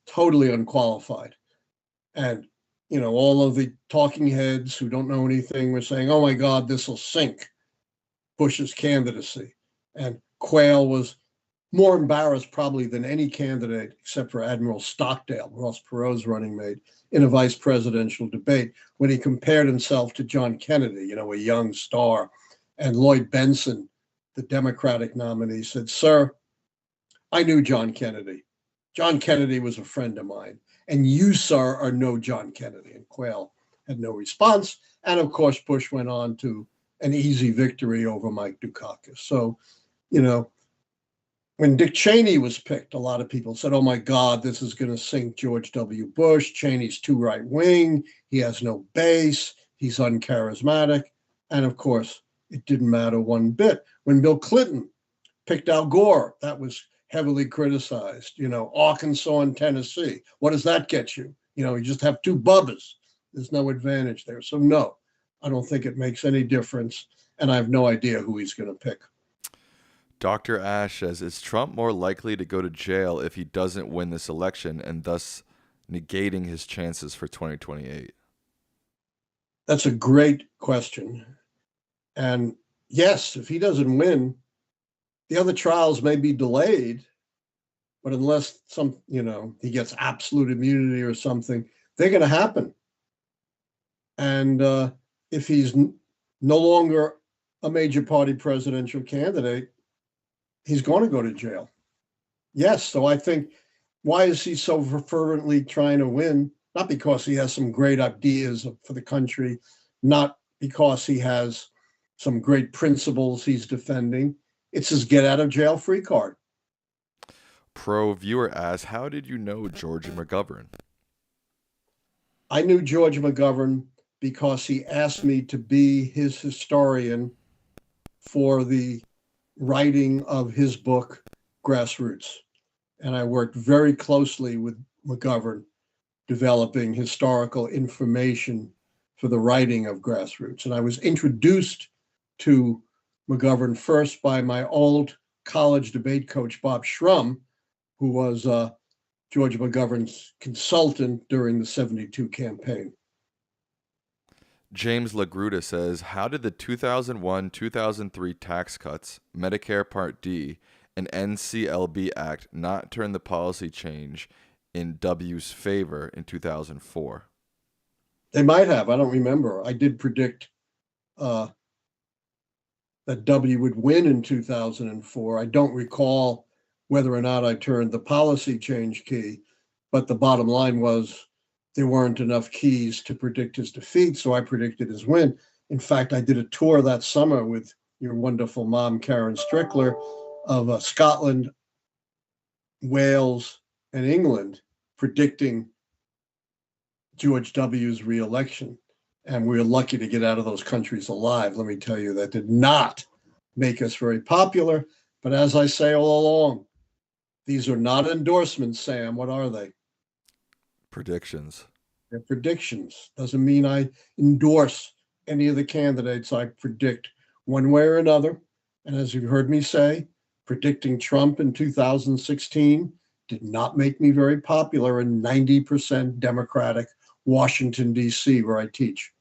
totally unqualified. And, all of the talking heads who don't know anything were saying, oh my God, this will sink Bush's candidacy. And Quayle was more embarrassed probably than any candidate, except for Admiral Stockdale, Ross Perot's running mate, in a vice presidential debate, when he compared himself to John Kennedy, a young star. And Lloyd Benson, the Democratic nominee, said, sir, I knew John Kennedy. John Kennedy was a friend of mine. And you, sir, are no John Kennedy. And Quayle had no response. And of course, Bush went on to an easy victory over Mike Dukakis. So, when Dick Cheney was picked, a lot of people said, oh my God, this is going to sink George W. Bush. Cheney's too right-wing. He has no base. He's uncharismatic. And of course, it didn't matter one bit. When Bill Clinton picked Al Gore, that was heavily criticized. Arkansas and Tennessee. What does that get you? You just have 2 bubbas. There's no advantage there. So no, I don't think it makes any difference. And I have no idea who he's going to pick. Dr. Ash says, is Trump more likely to go to jail if he doesn't win this election, and thus negating his chances for 2028? That's a great question. And yes, if he doesn't win, the other trials may be delayed, but unless he gets absolute immunity or something, they're going to happen. And if he's no longer a major party presidential candidate, he's going to go to jail. Yes. So I think, why is he so fervently trying to win? Not because he has some great ideas for the country, not because he has some great principles he's defending. It's his get out of jail free card. Pro viewer asks, how did you know George McGovern? I knew George McGovern because he asked me to be his historian for the writing of his book, Grassroots. And I worked very closely with McGovern, developing historical information for the writing of Grassroots. And I was introduced to McGovern first by my old college debate coach Bob Shrum, who was George McGovern's consultant during the 72 campaign. James LaGruda says, how did the 2001-2003 tax cuts, Medicare Part D, and NCLB Act not turn the policy change in W's favor in 2004? They might have. I don't remember. I did predict that W would win in 2004. I don't recall whether or not I turned the policy change key, but the bottom line was there weren't enough keys to predict his defeat, so I predicted his win. In fact, I did a tour that summer with your wonderful mom, Karen Strickler, of Scotland, Wales, and England, predicting George W.'s re-election. And we were lucky to get out of those countries alive. Let me tell you, that did not make us very popular. But as I say all along, these are not endorsements, Sam. What are they? Predictions. They're predictions. Doesn't mean I endorse any of the candidates. I predict one way or another. And as you've heard me say, predicting Trump in 2016 did not make me very popular in 90% Democratic Washington, D.C., where I teach.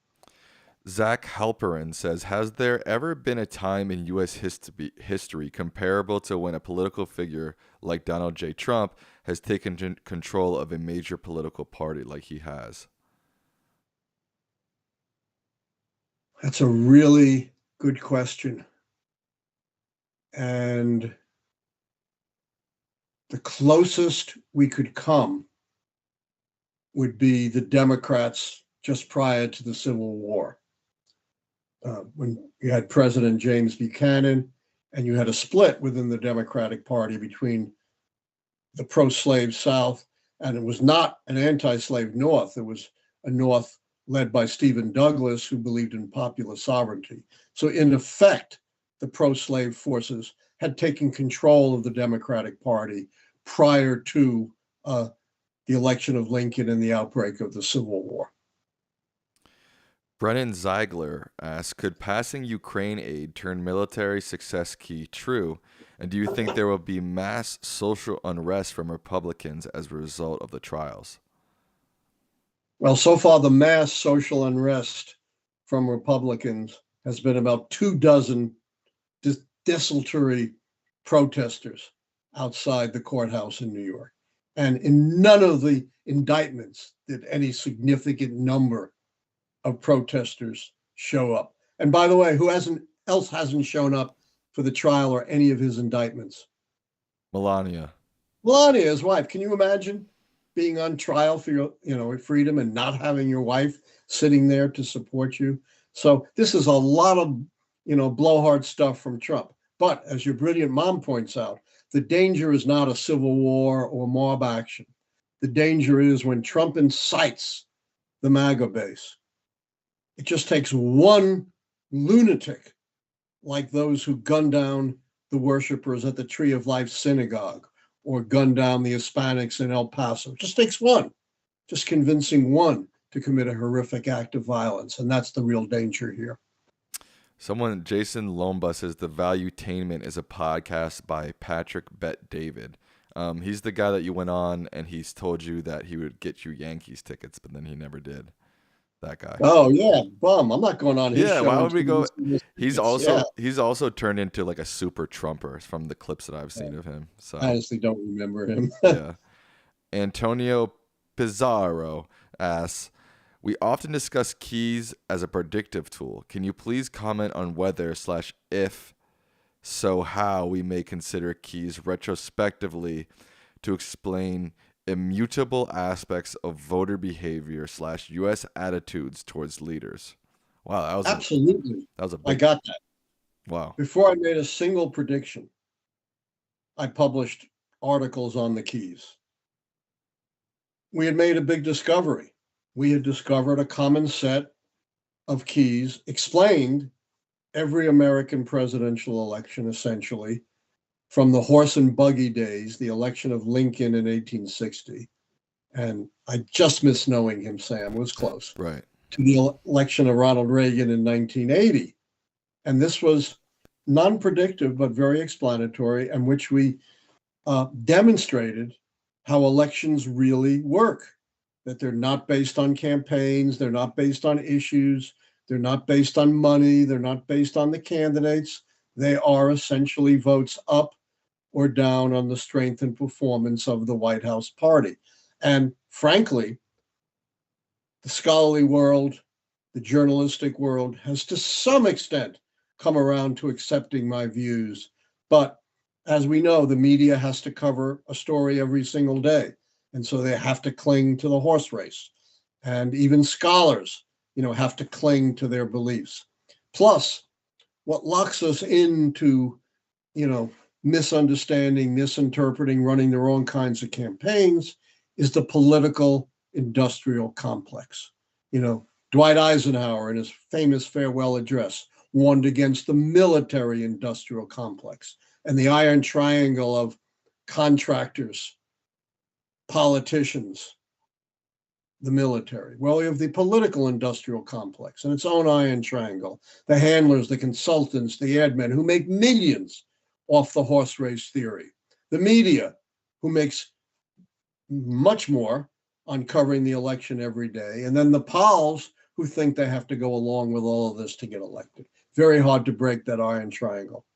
Zach Halperin says, has there ever been a time in U.S. history comparable to when a political figure like Donald J. Trump has taken control of a major political party like he has? That's a really good question. And the closest we could come would be the Democrats just prior to the Civil War. When you had President James Buchanan, and you had a split within the Democratic Party between the pro-slave South, and it was not an anti-slave North. It was a North led by Stephen Douglas, who believed in popular sovereignty. So in effect, the pro-slave forces had taken control of the Democratic Party prior to the election of Lincoln and the outbreak of the Civil War. Brennan Ziegler asks, could passing Ukraine aid turn military success key true? And do you think there will be mass social unrest from Republicans as a result of the trials? Well, so far, the mass social unrest from Republicans has been about 24 desultory protesters outside the courthouse in New York. And in none of the indictments did any significant number of protesters show up. And by the way, who hasn't shown up for the trial or any of his indictments? Melania, his wife. Can you imagine being on trial for your freedom and not having your wife sitting there to support you? So this is a lot of blowhard stuff from Trump. But as your brilliant mom points out, the danger is not a civil war or mob action. The danger is when Trump incites the MAGA base. It just takes one lunatic like those who gunned down the worshipers at the Tree of Life synagogue or gunned down the Hispanics in El Paso. It just takes one, just convincing one to commit a horrific act of violence. And that's the real danger here. Jason Lomba says the Valuetainment is a podcast by Patrick Bet David. He's the guy that you went on and he's told you that he would get you Yankees tickets, but then he never did. That guy. Oh yeah, bum. I'm not going on his show. Why would we go? He's also turned into like a super Trumper from the clips that I've seen of him. So I honestly don't remember him. Yeah. Antonio Pizarro asks, we often discuss keys as a predictive tool. Can you please comment on whether / if so how we may consider keys retrospectively to explain immutable aspects of voter behavior / U.S. attitudes towards leaders? Wow, that was absolutely. I got that. Wow. Before I made a single prediction, I published articles on the keys. We had made a big discovery. We had discovered a common set of keys, explained every American presidential election, essentially, from the horse and buggy days, the election of Lincoln in 1860, and I just missed knowing him, Sam, was close, right, to the election of Ronald Reagan in 1980. And this was non-predictive but very explanatory, and which we demonstrated how elections really work, that they're not based on campaigns, they're not based on issues, they're not based on money, they're not based on the candidates. They are essentially votes up or down on the strength and performance of the White House party. And frankly, the scholarly world, the journalistic world has to some extent come around to accepting my views. But as we know, the media has to cover a story every single day. And so they have to cling to the horse race. And even scholars, have to cling to their beliefs. Plus, what locks us into, misunderstanding, misinterpreting, running the wrong kinds of campaigns is the political industrial complex. Dwight Eisenhower, in his famous farewell address, warned against the military industrial complex and the iron triangle of contractors, politicians, the military. Well, we have the political industrial complex and its own iron triangle, the handlers, the consultants, the admen who make millions off the horse race theory, the media who makes much more on covering the election every day, and then the pals who think they have to go along with all of this to get elected. Very hard to break that iron triangle.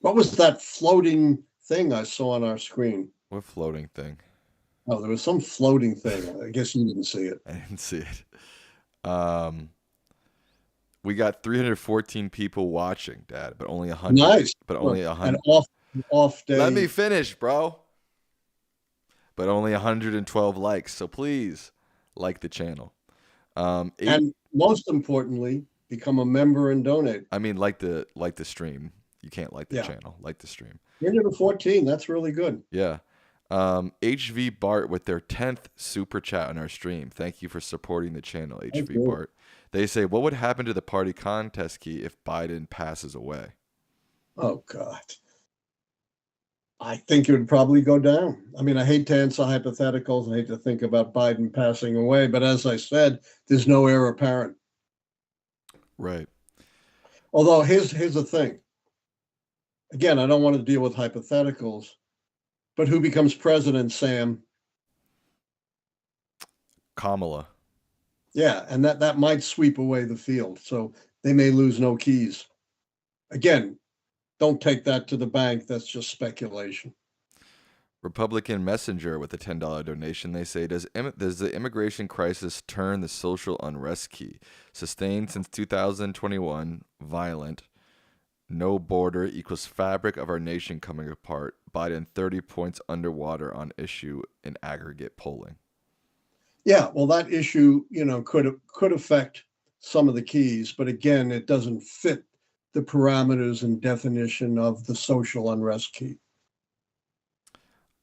What was that floating thing I saw on our screen? What floating thing? Oh, there was some floating thing. I guess you didn't see it. I didn't see it. We got 314 people watching, Dad, but only 100. Nice. But only 100. An off day. Let me finish, bro. But only 112 likes. So please like the channel. And most importantly, become a member and donate. I mean, like the stream. You can't like the channel. Like the stream. 314. That's really good. Yeah. HV Bart with their 10th super chat on our stream. Thank you for supporting the channel, HV Bart. They say, what would happen to the party contest key if Biden passes away? Oh, God. I think it would probably go down. I mean, I hate to answer hypotheticals. I hate to think about Biden passing away. But as I said, there's no heir apparent. Right. Although here's the thing. Again, I don't want to deal with hypotheticals. But who becomes president, Sam? Kamala. Yeah, and that might sweep away the field. So they may lose no keys. Again, don't take that to the bank. That's just speculation. Republican Messenger with a $10 donation. They say, does the immigration crisis turn the social unrest key? Sustained since 2021, violent, no border equals fabric of our nation coming apart. Biden 30 points underwater on issue in aggregate polling. Yeah, well, that issue, could affect some of the keys, but again, it doesn't fit the parameters and definition of the social unrest key.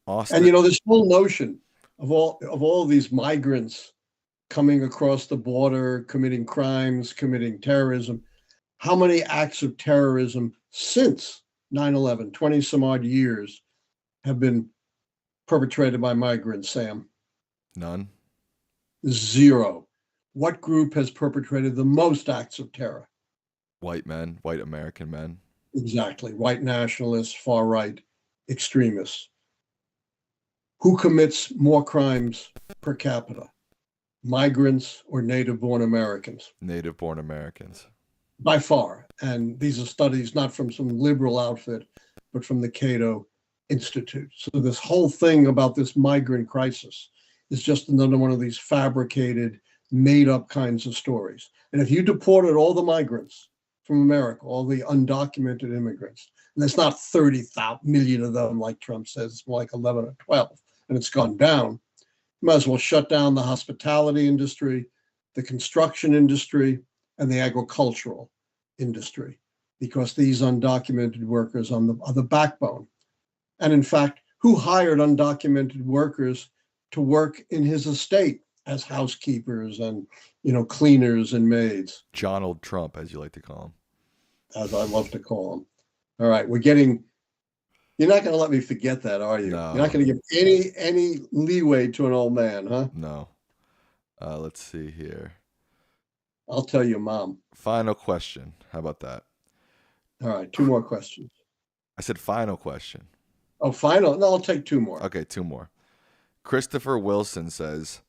Austin. And this whole notion of all these migrants coming across the border, committing crimes, committing terrorism. How many acts of terrorism since 9/11, 20 some odd years, have been perpetrated by migrants, Sam? None. Zero. What group has perpetrated the most acts of terror? White men, white American men. Exactly. White nationalists, far right extremists. Who commits more crimes per capita? Migrants or native-born Americans? Native-born Americans. By far. And these are studies not from some liberal outfit, but from the Cato Institute. So this whole thing about this migrant crisis is just another one of these fabricated, made-up kinds of stories. And if you deported all the migrants from America, all the undocumented immigrants, and there's not 30 million of them like Trump says, it's more like 11 or 12, and it's gone down, you might as well shut down the hospitality industry, the construction industry, and the agricultural industry, because these undocumented workers are the backbone. And in fact, who hired undocumented workers to work in his estate as housekeepers and, cleaners and maids? Donald Trump, as you like to call him. As I love to call him. All right, you're not going to let me forget that, are you? No. You're not going to give any leeway to an old man, huh? No. Let's see here. I'll tell your mom. Final question. How about that? All right, two more questions. I said final question. Oh, final? No, I'll take two more. Okay, two more. Christopher Wilson says,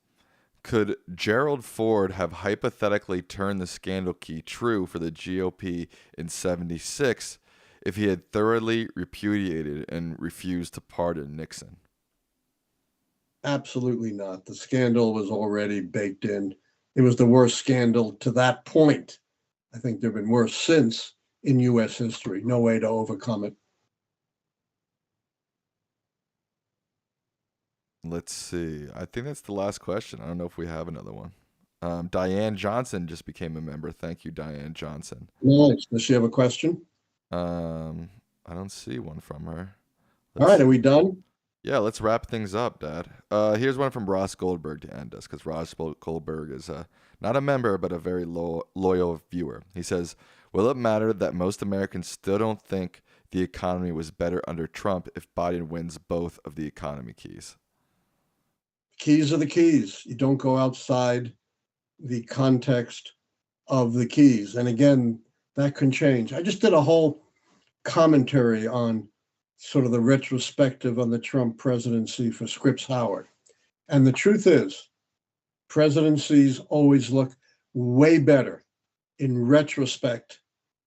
could Gerald Ford have hypothetically turned the scandal key true for the GOP in '76 if he had thoroughly repudiated and refused to pardon Nixon? Absolutely not. The scandal was already baked in. It was the worst scandal to that point. I think there have been worse since in U.S. history. No way to overcome it. Let's see. I think that's the last question. I don't know if we have another one. Diane Johnson just became a member. Thank you, Diane Johnson. Nice. Does she have a question? I don't see one from her. All right, are we done? Yeah, let's wrap things up, Dad. Here's one from Ross Goldberg to end us, because Ross Goldberg is not a member, but a very loyal viewer. He says, will it matter that most Americans still don't think the economy was better under Trump if Biden wins both of the economy keys? Keys are the keys. You don't go outside the context of the keys. And again, that can change. I just did a whole commentary on sort of the retrospective on the Trump presidency for Scripps Howard. And the truth is, presidencies always look way better in retrospect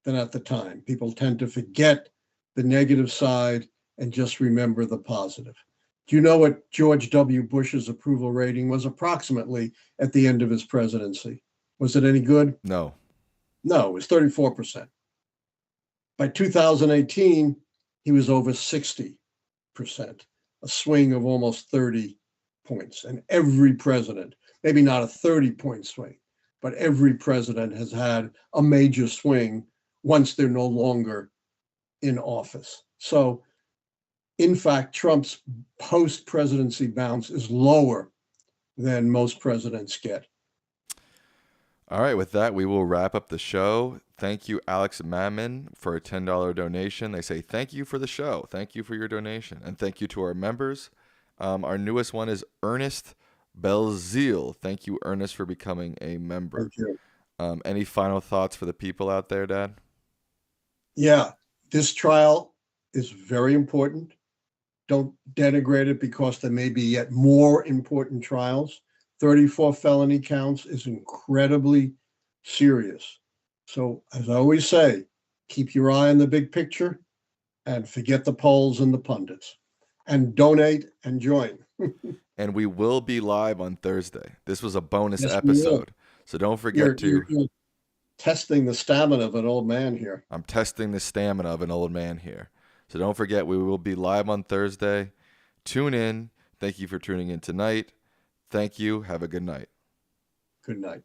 than at the time. People tend to forget the negative side and just remember the positive. Do you know what George W. Bush's approval rating was approximately at the end of his presidency? Was it any good? No. No, it was 34%. By 2018, he was over 60%, a swing of almost 30 points. And every president, maybe not a 30-point swing, but every president has had a major swing once they're no longer in office. So, in fact, Trump's post-presidency bounce is lower than most presidents get. All right, with that, we will wrap up the show. Thank you, Alex Mammon, for a $10 donation. They say, thank you for the show. Thank you for your donation. And thank you to our members. Our newest one is Ernest Belzeal. Thank you, Ernest, for becoming a member. Thank you. Any final thoughts for the people out there, Dad? Yeah, this trial is very important. Don't denigrate it because there may be yet more important trials. 34 felony counts is incredibly serious. So, as I always say, keep your eye on the big picture and forget the polls and the pundits. And donate and join. And we will be live on Thursday. This was a bonus Yes, episode. So don't forget you're testing the stamina of an old man here. I'm testing the stamina of an old man here. So don't forget, we will be live on Thursday. Tune in. Thank you for tuning in tonight. Thank you. Have a good night. Good night.